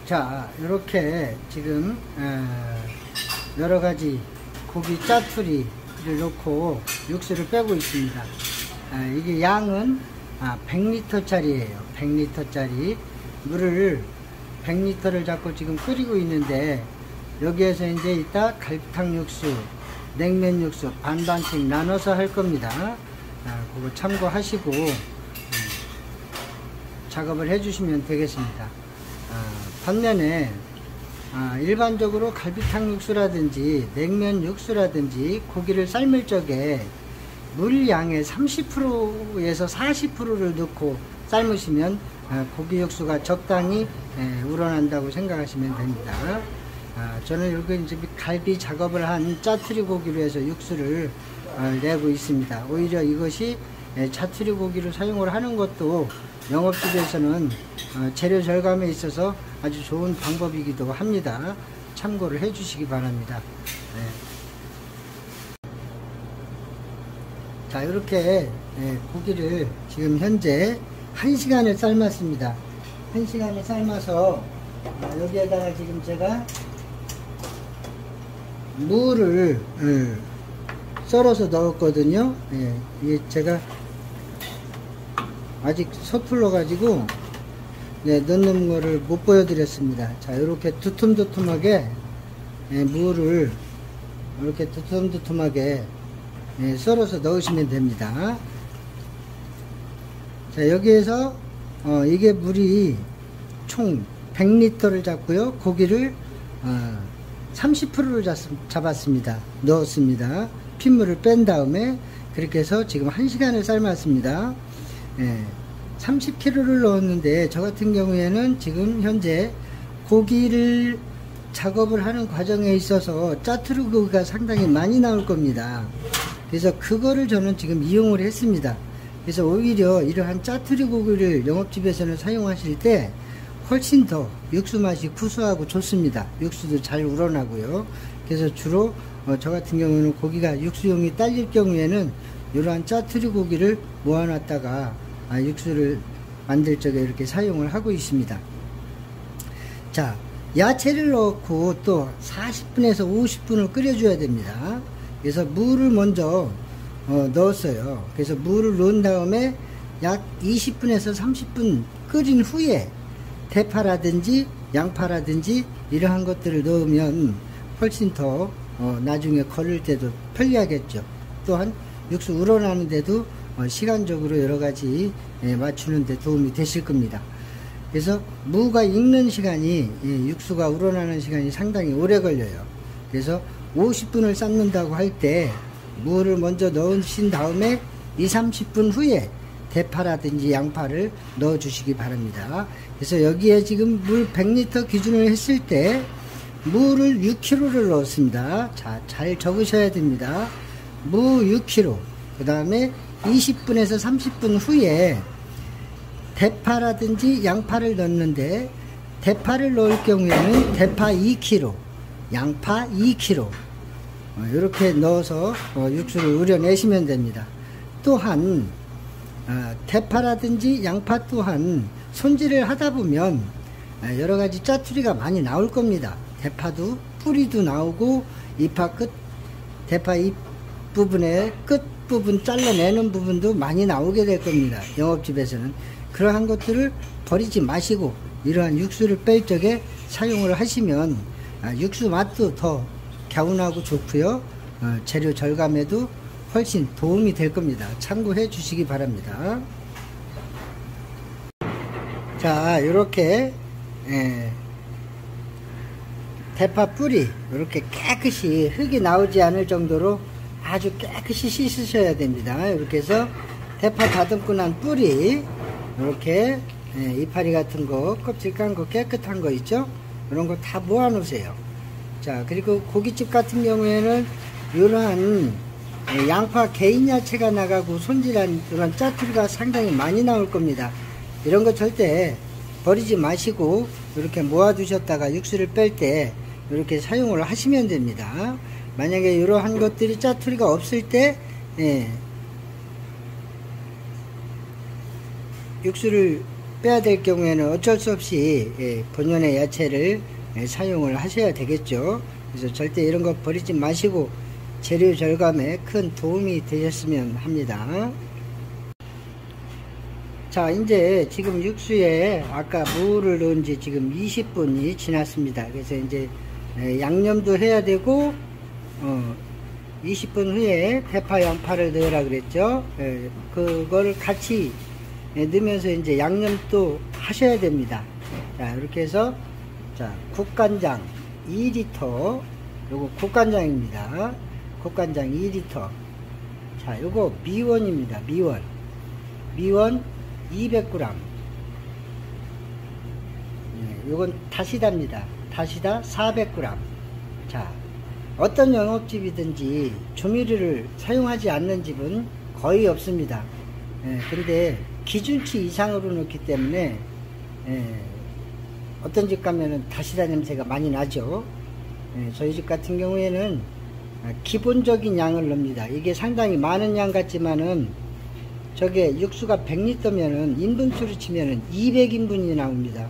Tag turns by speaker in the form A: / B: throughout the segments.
A: 자, 이렇게 지금 여러가지 고기 짜투리를 넣고 육수를 빼고 있습니다. 이게 양은 100L 짜리예요. 100L 짜리 물을 100L를 잡고 지금 끓이고 있는데, 여기에서 이제 이따 갈비탕 육수, 냉면 육수 반반씩 나눠서 할 겁니다. 그거 참고하시고 작업을 해주시면 되겠습니다. 반면에 일반적으로 갈비탕 육수라든지 냉면 육수라든지 고기를 삶을 적에 물 양의 30%에서 40%를 넣고 삶으시면 고기 육수가 적당히 우러난다고 생각하시면 됩니다. 저는 여기 이제 갈비 작업을 한 짜투리 고기로 해서 육수를 내고 있습니다. 오히려 이것이 짜투리 고기로 사용을 하는 것도 영업집에서는 재료 절감에 있어서 아주 좋은 방법이기도 합니다. 참고를 해 주시기 바랍니다. 자, 이렇게 고기를 지금 현재 1시간을 삶았습니다. 1시간을 삶아서 여기에다가 지금 제가 무를 썰어서 넣었거든요. 이게 제가 아직 서툴러 가지고 넣는 거를 못 보여드렸습니다. 자, 이렇게 두툼두툼하게 무를 이렇게 두툼두툼하게 썰어서 넣으시면 됩니다. 자, 여기에서 이게 물이 총 100L를 잡고요, 고기를 30%를 잡았습니다. 넣었습니다. 핏물을 뺀 다음에 그렇게 해서 지금 1시간을 삶았습니다. 30kg를 넣었는데, 저 같은 경우에는 지금 현재 고기를 작업을 하는 과정에 있어서 짜투리 고기가 상당히 많이 나올 겁니다. 그래서 그거를 저는 지금 이용을 했습니다. 그래서 오히려 이러한 짜투리 고기를 영업집에서는 사용하실 때 훨씬 더 육수 맛이 구수하고 좋습니다. 육수도 잘 우러나고요. 그래서 주로 저 같은 경우는 고기가 육수용이 딸릴 경우에는 이러한 짜투리 고기를 모아놨다가 육수를 만들 적에 이렇게 사용을 하고 있습니다. 자, 야채를 넣고 또 40분에서 50분을 끓여줘야 됩니다. 그래서 물을 먼저 넣었어요. 그래서 물을 넣은 다음에 약 20분에서 30분 끓인 후에 대파라든지 양파라든지 이러한 것들을 넣으면 훨씬 더 나중에 걸릴 때도 편리하겠죠. 또한 육수 우러나는데도 시간적으로 여러가지 맞추는 데 도움이 되실 겁니다. 그래서 무가 익는 시간이, 육수가 우러나는 시간이 상당히 오래 걸려요. 그래서 50분을 삶는다고 할 때 무를 먼저 넣으신 다음에 20-30분 후에 대파라든지 양파를 넣어 주시기 바랍니다. 그래서 여기에 지금 물 100L 기준을 했을 때 무를 6kg를 넣었습니다. 자, 잘 적으셔야 됩니다. 무 6kg, 그 다음에 20분에서 30분 후에 대파라든지 양파를 넣는데, 대파를 넣을 경우에는 대파 2kg, 양파 2kg 이렇게 넣어서 육수를 우려내시면 됩니다. 또한 대파라든지 양파 또한 손질을 하다 보면 여러가지 짜투리가 많이 나올 겁니다. 대파도 뿌리도 나오고 잎파 끝, 대파 잎 부분에 끝 부분 잘라내는 부분도 많이 나오게 될 겁니다. 영업집에서는 그러한 것들을 버리지 마시고 이러한 육수를 뺄 적에 사용을 하시면 육수 맛도 더 개운하고 좋고요, 재료 절감에도 훨씬 도움이 될 겁니다. 참고해 주시기 바랍니다. 자, 이렇게 대파 뿌리 이렇게 깨끗이 흙이 나오지 않을 정도로 아주 깨끗이 씻으셔야 됩니다. 이렇게 해서 대파 다듬고 난 뿌리 이렇게 이파리 같은 거, 껍질 깐 거, 깨끗한 거 있죠? 이런 거 다 모아 놓으세요. 자, 그리고 고깃집 같은 경우에는 이러한 양파 개인 야채가 나가고 손질한 이런 짜투리가 상당히 많이 나올 겁니다. 이런 거 절대 버리지 마시고 이렇게 모아 두셨다가 육수를 뺄 때 이렇게 사용을 하시면 됩니다. 만약에 이러한 것들이 짜투리가 없을 때 육수를 빼야 될 경우에는 어쩔 수 없이 본연의 야채를 사용을 하셔야 되겠죠. 그래서 절대 이런 거 버리지 마시고 재료 절감에 큰 도움이 되셨으면 합니다. 자, 이제 지금 육수에 아까 무를 넣은 지 지금 20분이 지났습니다. 그래서 이제 양념도 해야 되고 20분 후에 대파 양파를 넣으라 그랬죠. 그걸 같이 넣으면서 이제 양념도 하셔야 됩니다. 자, 이렇게 해서 자, 국간장 2리터, 요거 국간장입니다. 국간장 2리터. 자, 요거 미원입니다. 미원 200g. 요건 다시다입니다. 다시다 400g. 자, 어떤 영업집이든지 조미료를 사용하지 않는 집은 거의 없습니다. 근데 기준치 이상으로 넣기 때문에 어떤 집 가면은 다시다 냄새가 많이 나죠. 저희 집 같은 경우에는 기본적인 양을 넣습니다. 이게 상당히 많은 양 같지만은 저게 육수가 100리터면은 인분수로 치면은 200인분이 나옵니다.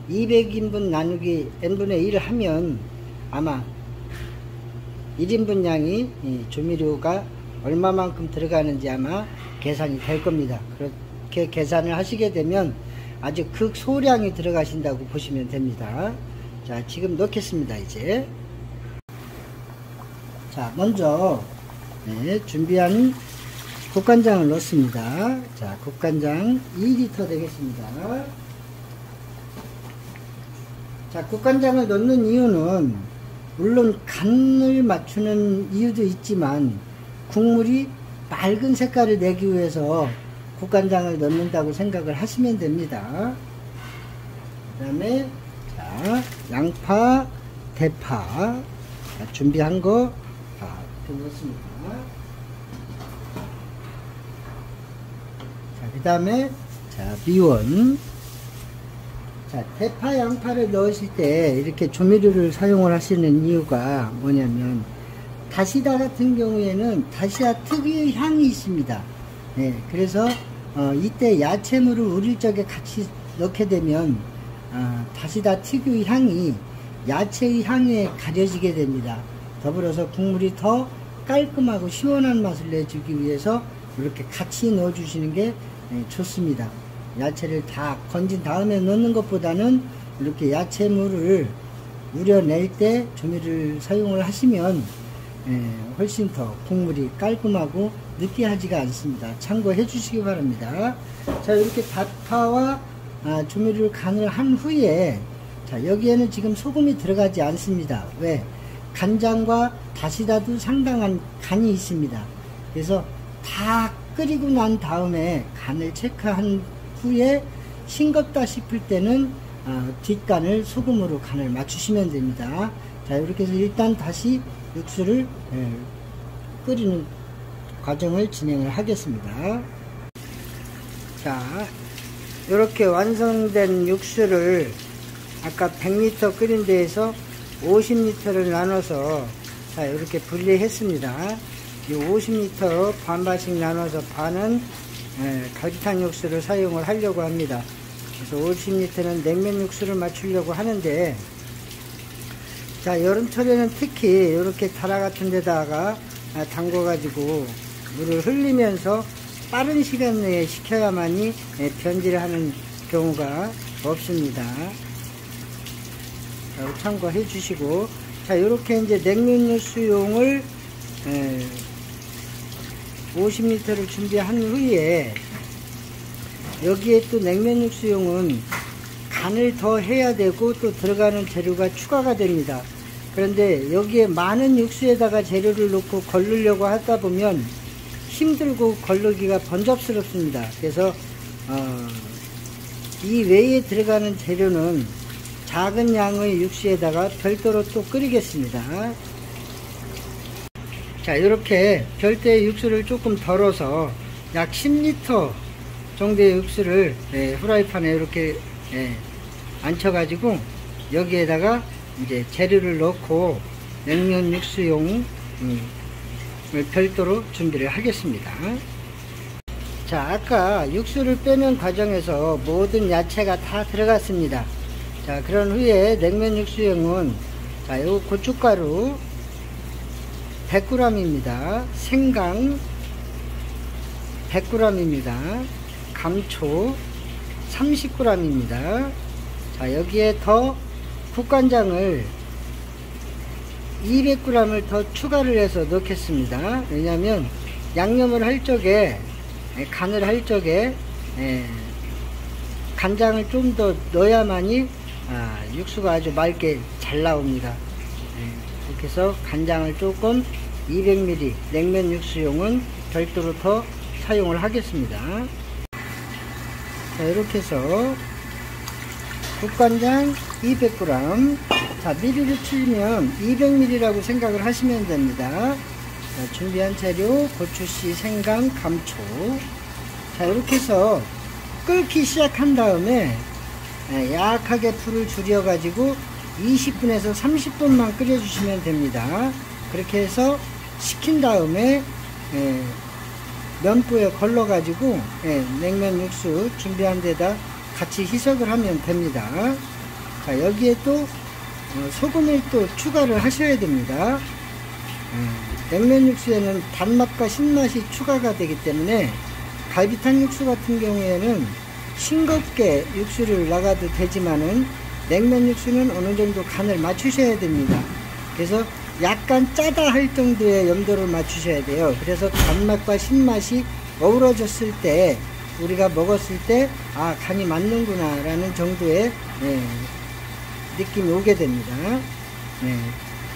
A: 200인분 나누기 n분의 1 하면 아마 1인분 양이 조미료가 얼마만큼 들어가는지 아마 계산이 될 겁니다. 그렇게 계산을 하시게 되면 아주 극소량이 들어가신다고 보시면 됩니다. 자, 지금 넣겠습니다. 이제 자, 먼저 준비한 국간장을 넣습니다. 자, 국간장 2리터 되겠습니다. 자, 국간장을 넣는 이유는 물론 간을 맞추는 이유도 있지만 국물이 맑은 색깔을 내기 위해서 국간장을 넣는다고 생각을 하시면 됩니다. 그 다음에 자, 양파, 대파 자, 준비한 거 넣습니다. 자, 그 다음에 자, 미원. 자, 대파, 양파를 넣으실 때 이렇게 조미료를 사용을 하시는 이유가 뭐냐면 다시다 같은 경우에는 다시다 특유의 향이 있습니다. 그래서 이때 야채물을 우릴 적에 같이 넣게 되면 다시다 특유의 향이 야채의 향에 가려지게 됩니다. 더불어서 국물이 더 깔끔하고 시원한 맛을 내주기 위해서 이렇게 같이 넣어 주시는 게 좋습니다. 야채를 다 건진 다음에 넣는 것보다는 이렇게 야채물을 우려낼 때 조미료를 사용을 하시면 훨씬 더 국물이 깔끔하고 느끼하지가 않습니다. 참고해 주시기 바랍니다. 자, 이렇게 대파와 조미료를 간을 한 후에 자, 여기에는 지금 소금이 들어가지 않습니다. 왜? 간장과 다시다도 상당한 간이 있습니다. 그래서 다 끓이고 난 다음에 간을 체크한 후에 싱겁다 싶을 때는 뒷간을 소금으로 간을 맞추시면 됩니다. 자, 이렇게 해서 일단 다시 육수를 끓이는 과정을 진행을 하겠습니다. 자, 이렇게 완성된 육수를 아까 100리터 끓인 데에서 50리터를 나눠서 자, 이렇게 분리했습니다. 이 50리터 반반씩 나눠서 반은 갈비탕 육수를 사용을 하려고 합니다. 그래서 50리터는 냉면 육수를 맞추려고 하는데 자, 여름철에는 특히 이렇게 다라 같은 데다가 담궈 가지고 물을 흘리면서 빠른 시간 내에 식혀야만이 변질을 하는 경우가 없습니다. 참고해 주시고 자, 이렇게 이제 냉면 육수용을 50리터를 준비한 후에 여기에 또 냉면 육수용은 간을 더 해야 되고 또 들어가는 재료가 추가가 됩니다. 그런데 여기에 많은 육수에다가 재료를 넣고 걸르려고 하다 보면 힘들고 걸르기가 번잡스럽습니다. 그래서 이 외에 들어가는 재료는 작은 양의 육수에다가 별도로 또 끓이겠습니다. 자, 이렇게 별도의 육수를 조금 덜어서 약 10리터 정도의 육수를 후라이팬에 이렇게 앉혀가지고 여기에다가 이제 재료를 넣고 냉면 육수용 별도로 준비를 하겠습니다. 자, 아까 육수를 빼는 과정에서 모든 야채가 다 들어갔습니다. 자, 그런 후에 냉면 육수용은 자, 요 고춧가루 100g입니다. 생강 100g입니다. 감초 30g입니다. 자, 여기에 더 국간장을 200g을 더 추가를 해서 넣겠습니다. 왜냐하면 양념을 할 적에 간을 할 적에 간장을 좀 더 넣어야만이 육수가 아주 맑게 잘 나옵니다. 이렇게 해서 간장을 조금 200ml 냉면 육수용은 별도로 더 사용을 하겠습니다. 자, 이렇게 해서 국간장 200g, 자, ml로 치면 200ml라고 생각을 하시면 됩니다. 자, 준비한 재료 고추씨, 생강, 감초. 자, 이렇게 해서 끓기 시작한 다음에 약하게 불을 줄여 가지고 20분에서 30분만 끓여 주시면 됩니다. 그렇게 해서 식힌 다음에 면보에 걸러 가지고 냉면 육수 준비한 데다 같이 희석을 하면 됩니다. 자, 여기에 또 소금을 또 추가를 하셔야 됩니다. 냉면 육수에는 단맛과 신맛이 추가가 되기 때문에 갈비탕 육수 같은 경우에는 싱겁게 육수를 나가도 되지만은 냉면 육수는 어느 정도 간을 맞추셔야 됩니다. 그래서 약간 짜다 할 정도의 염도를 맞추셔야 돼요. 그래서 단맛과 신맛이 어우러졌을 때 우리가 먹었을 때 간이 맞는구나 라는 정도의 느낌이 오게 됩니다.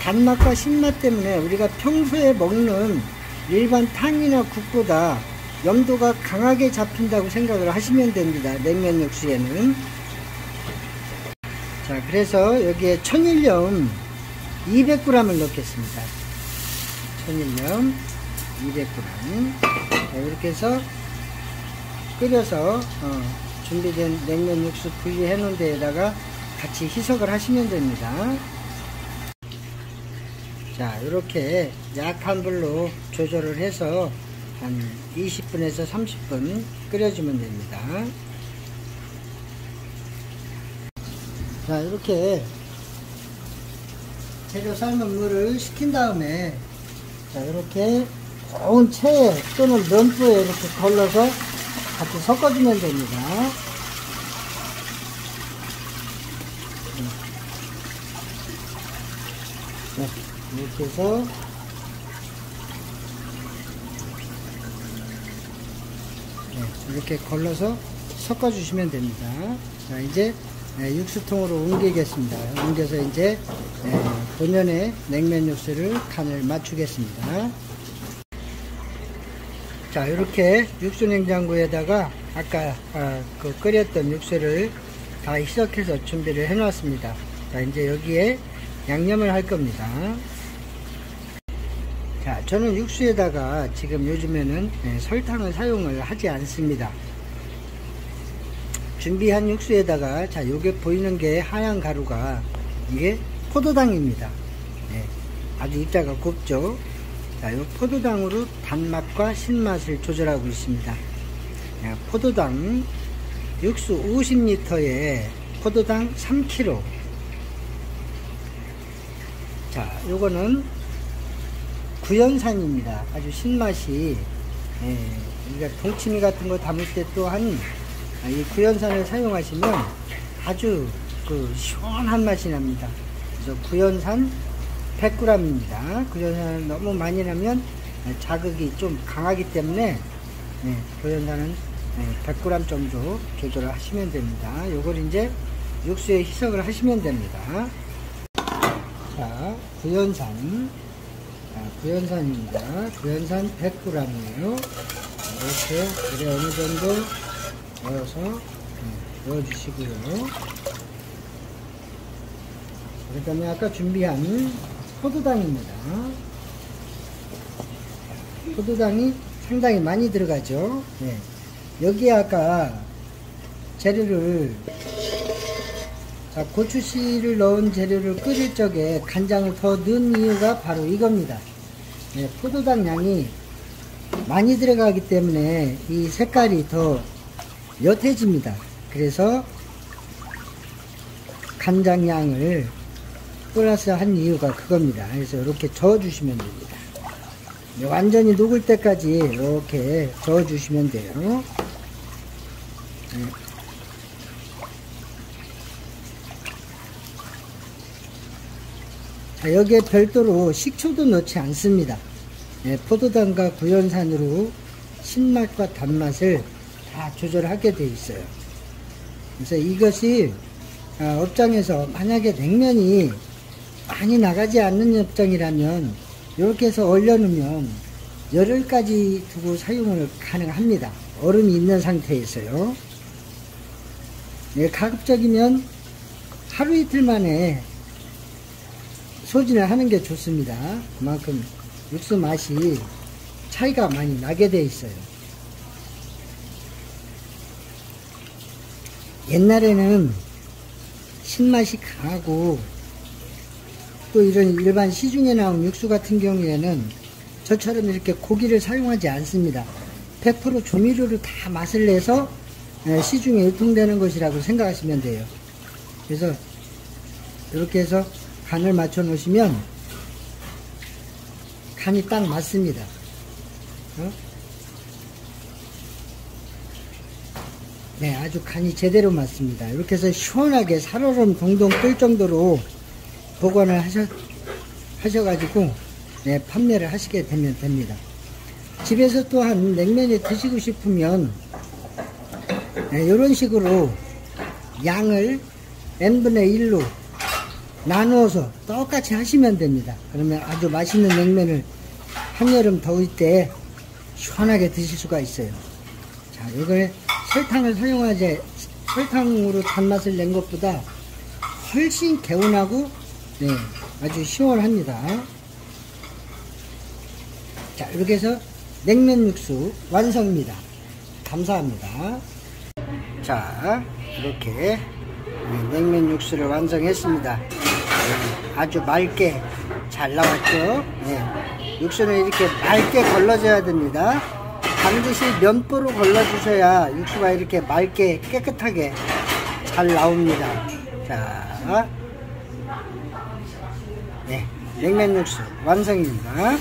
A: 단맛과 신맛 때문에 우리가 평소에 먹는 일반 탕이나 국보다 염도가 강하게 잡힌다고 생각을 하시면 됩니다. 냉면 육수에는. 자, 그래서 여기에 천일염 200g을 넣겠습니다. 천일염 200g. 자, 이렇게 해서 끓여서 준비된 냉면 육수 분리해 놓은 데에다가 같이 희석을 하시면 됩니다. 자, 이렇게 약한 불로 조절을 해서 한 20분에서 30분 끓여주면 됩니다. 자, 이렇게 재료 삶은 물을 식힌 다음에 자, 이렇게 고운 체에 또는 면부에 이렇게 걸러서 같이 섞어주면 됩니다. 네, 이렇게 해서 이렇게 걸러서 섞어 주시면 됩니다. 자, 이제 육수통으로 옮기겠습니다. 옮겨서 이제 본연의 냉면 육수를 간을 맞추겠습니다. 자, 이렇게 육수 냉장고에다가 아까 끓였던 육수를 다 희석해서 준비를 해 놨습니다. 자, 이제 여기에 양념을 할 겁니다. 자, 저는 육수에다가 지금 요즘에는 설탕을 사용을 하지 않습니다. 준비한 육수에다가 자, 요게 보이는 게 하얀 가루가 이게 포도당입니다. 아주 입자가 곱죠. 자, 요 포도당으로 단맛과 신맛을 조절하고 있습니다. 포도당 육수 50리터에 포도당 3kg. 자, 요거는 구연산입니다. 아주 신맛이 우리가 동치미 같은 거 담을 때 또한 이 구연산을 사용하시면 아주 시원한 맛이 납니다. 그래서 구연산 100g입니다. 구연산을 너무 많이 나면 자극이 좀 강하기 때문에 구연산은 100g 정도 조절을 하시면 됩니다. 요걸 이제 육수에 희석을 하시면 됩니다. 자, 구연산. 구연산입니다. 구연산 100g이에요. 이렇게 물에 어느 정도 넣어서 넣어주시고요. 그 다음에 아까 준비한 포도당입니다. 포도당이 상당히 많이 들어가죠. 여기에 아까 재료를 고추씨를 넣은 재료를 끓일 적에 간장을 더 넣은 이유가 바로 이겁니다. 포도당 양이 많이 들어가기 때문에 이 색깔이 더 옅해집니다. 그래서 간장량을 플러스 한 이유가 그겁니다. 그래서 이렇게 저어주시면 됩니다. 완전히 녹을 때까지 이렇게 저어주시면 돼요. 자, 여기에 별도로 식초도 넣지 않습니다. 포도당과 구연산으로 신맛과 단맛을 다 조절하게 되어 있어요. 그래서 이것이 업장에서 만약에 냉면이 많이 나가지 않는 업장이라면 이렇게 해서 얼려놓으면 열흘까지 두고 사용을 가능합니다. 얼음이 있는 상태에서요. 가급적이면 하루 이틀 만에 소진을 하는 게 좋습니다. 그만큼 육수 맛이 차이가 많이 나게 돼 있어요. 옛날에는 신맛이 강하고 또 이런 일반 시중에 나온 육수 같은 경우에는 저처럼 이렇게 고기를 사용하지 않습니다. 100% 조미료로 다 맛을 내서 시중에 유통되는 것이라고 생각하시면 돼요. 그래서 이렇게 해서 간을 맞춰 놓으시면 간이 딱 맞습니다. 네, 아주 간이 제대로 맞습니다. 이렇게 해서 시원하게 살얼음 동동 끓 정도로 보관을 하셔가지고 네, 판매를 하시게 되면 됩니다. 집에서 또한 냉면을 드시고 싶으면 네, 이런 식으로 양을 n분의 1로 나누어서 똑같이 하시면 됩니다. 그러면 아주 맛있는 냉면을 한여름 더울 때 시원하게 드실 수가 있어요. 자, 이거에 설탕을 사용하지, 설탕으로 단맛을 낸 것보다 훨씬 개운하고 네, 아주 시원합니다. 자, 이렇게 해서 냉면 육수 완성입니다. 감사합니다. 자, 이렇게 냉면 육수를 완성했습니다. 아주 맑게 잘 나왔죠. 네, 육수는 이렇게 맑게 걸러져야 됩니다. 반드시 면보로 걸러주셔야 육수가 이렇게 맑게 깨끗하게 잘 나옵니다. 자, 네, 냉면 육수 완성입니다.